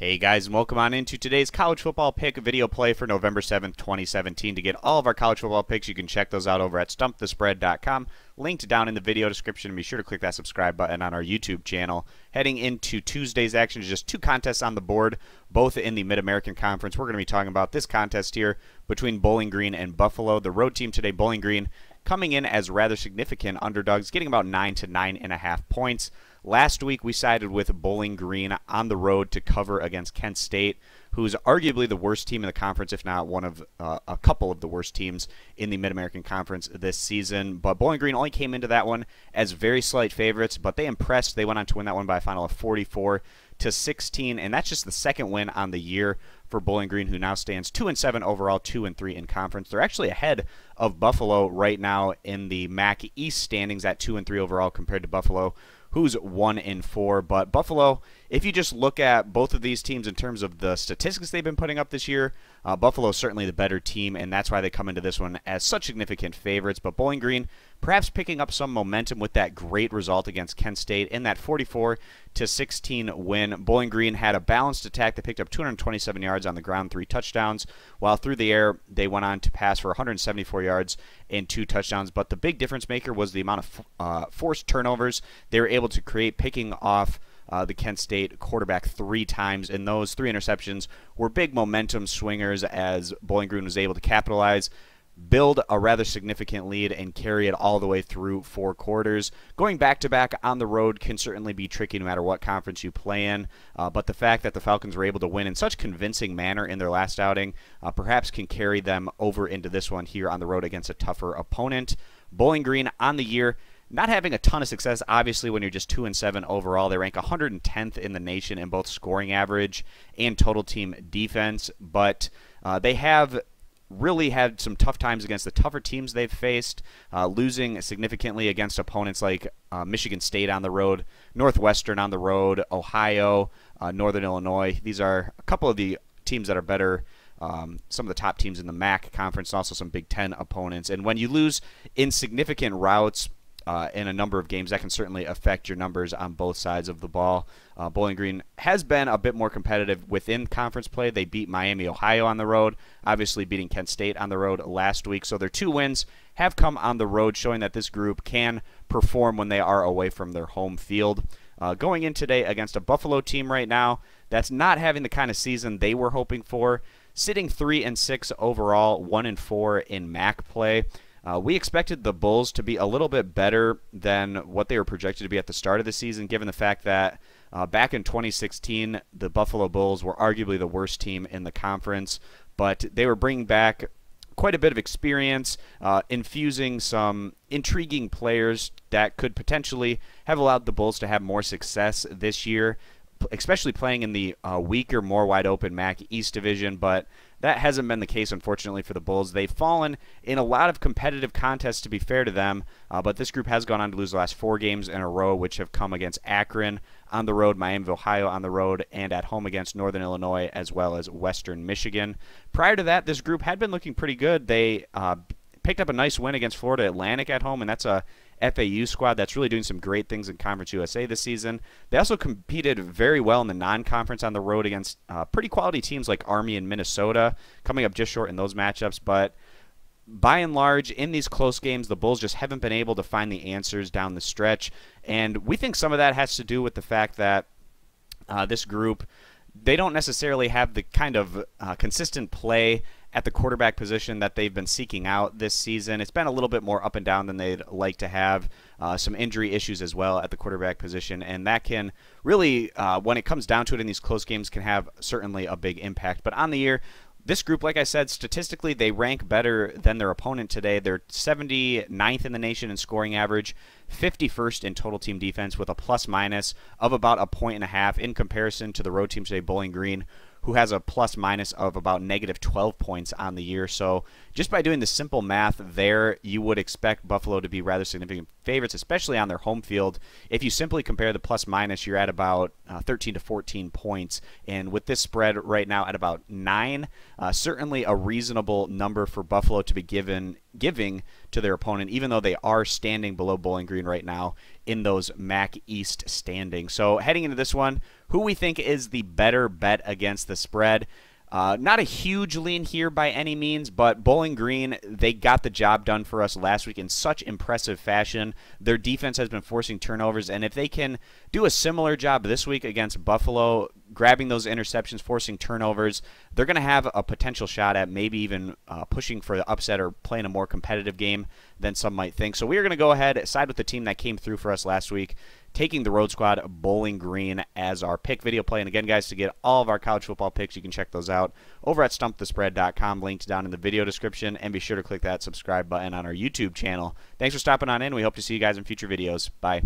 Hey guys, and welcome on into today's college football pick video play for November 7th, 2017. To get all of our college football picks, you can check those out over at stumpthespread.com. Linked down in the video description, and be sure to click that subscribe button on our YouTube channel. Heading into Tuesday's action, just two contests on the board, both in the Mid-American Conference. We're going to be talking about this contest here between Bowling Green and Buffalo. The road team today, Bowling Green, coming in as rather significant underdogs, getting about 9 to 9.5 points. Last week, we sided with Bowling Green on the road to cover against Kent State, who's arguably the worst team in the conference, if not one of a couple of the worst teams in the Mid-American Conference this season. But Bowling Green only came into that one as very slight favorites, but they impressed. They went on to win that one by a final of 44-16, and that's just the second win on the year for Bowling Green, who now stands 2-7 overall, 2-3 in conference. They're actually ahead of Buffalo right now in the MAC East standings at 2-3 overall compared to Buffalo, who's 1-4. But Buffalo, if you just look at both of these teams in terms of the statistics they've been putting up this year, Buffalo's certainly the better team, and that's why they come into this one as such significant favorites. But Bowling Green perhaps picking up some momentum with that great result against Kent State in that 44-16 win. Bowling Green had a balanced attack. They picked up 227 yards on the ground, 3 touchdowns, while through the air they went on to pass for 174 yards and 2 touchdowns. But the big difference maker was the amount of forced turnovers they were able to create, picking off the Kent State quarterback 3 times, and those 3 interceptions were big momentum swingers as Bowling Green was able to capitalize, build a rather significant lead, and carry it all the way through 4 quarters. Going back-to-back on the road can certainly be tricky no matter what conference you play in, but the fact that the Falcons were able to win in such convincing manner in their last outing perhaps can carry them over into this one here on the road against a tougher opponent. Bowling Green on the year, not having a ton of success, obviously, when you're just 2-7 overall. They rank 110th in the nation in both scoring average and total team defense, but they have really had some tough times against the tougher teams they've faced, losing significantly against opponents like Michigan State on the road, Northwestern on the road, Ohio, Northern Illinois. These are a couple of the teams that are better, some of the top teams in the MAC conference, and also some Big Ten opponents. And when you lose in significant routes in a number of games, that can certainly affect your numbers on both sides of the ball. Bowling Green has been a bit more competitive within conference play. They beat Miami, Ohio on the road, obviously beating Kent State on the road last week. So their 2 wins have come on the road, showing that this group can perform when they are away from their home field. Going in today against a Buffalo team right now that's not having the kind of season they were hoping for, sitting 3-6 overall, 1-4 in MAC play. We expected the Bulls to be a little bit better than what they were projected to be at the start of the season, given the fact that back in 2016, the Buffalo Bulls were arguably the worst team in the conference, but they were bringing back quite a bit of experience, infusing some intriguing players that could potentially have allowed the Bulls to have more success this year, especially playing in the weaker, more wide-open MAC East division, but that hasn't been the case, unfortunately, for the Bulls. They've fallen in a lot of competitive contests, to be fair to them, but this group has gone on to lose the last 4 games in a row, which have come against Akron on the road, Miami, Ohio on the road, and at home against Northern Illinois, as well as Western Michigan. Prior to that, this group had been looking pretty good. They picked up a nice win against Florida Atlantic at home, and that's a FAU squad that's really doing some great things in Conference USA this season. They also competed very well in the non-conference on the road against pretty quality teams like Army and Minnesota, coming up just short in those matchups. But by and large, in these close games, the Bulls just haven't been able to find the answers down the stretch. And we think some of that has to do with the fact that this group, they don't necessarily have the kind of consistent play at the quarterback position that they've been seeking out this season. It's been a little bit more up and down than they'd like to have. Some injury issues as well at the quarterback position, and that can really, when it comes down to it in these close games, can have certainly a big impact. But on the year, this group, like I said, statistically, they rank better than their opponent today. They're 79th in the nation in scoring average, 51st in total team defense, with a plus-minus of about 1.5 in comparison to the road team today, Bowling Green, who has a plus-minus of about negative 12 points on the year. So just by doing the simple math there, you would expect Buffalo to be rather significant favorites, especially on their home field. If you simply compare the plus-minus, you're at about 13 to 14 points. And with this spread right now at about 9, certainly a reasonable number for Buffalo to be giving to their opponent, even though they are standing below Bowling Green right now in those MAC East standings. So heading into this one, who we think is the better bet against the spread? Not a huge lean here by any means, but Bowling Green, they got the job done for us last week in such impressive fashion. Their defense has been forcing turnovers, and if they can do a similar job this week against Buffalo, grabbing those interceptions, forcing turnovers, they're going to have a potential shot at maybe even pushing for the upset or playing a more competitive game than some might think. So we are going to go ahead, side with the team that came through for us last week, taking the road squad Bowling Green as our pick video play. And again, guys, to get all of our college football picks, you can check those out over at stumpthespread.com, linked down in the video description, and be sure to click that subscribe button on our YouTube channel. Thanks for stopping on in. We hope to see you guys in future videos. Bye.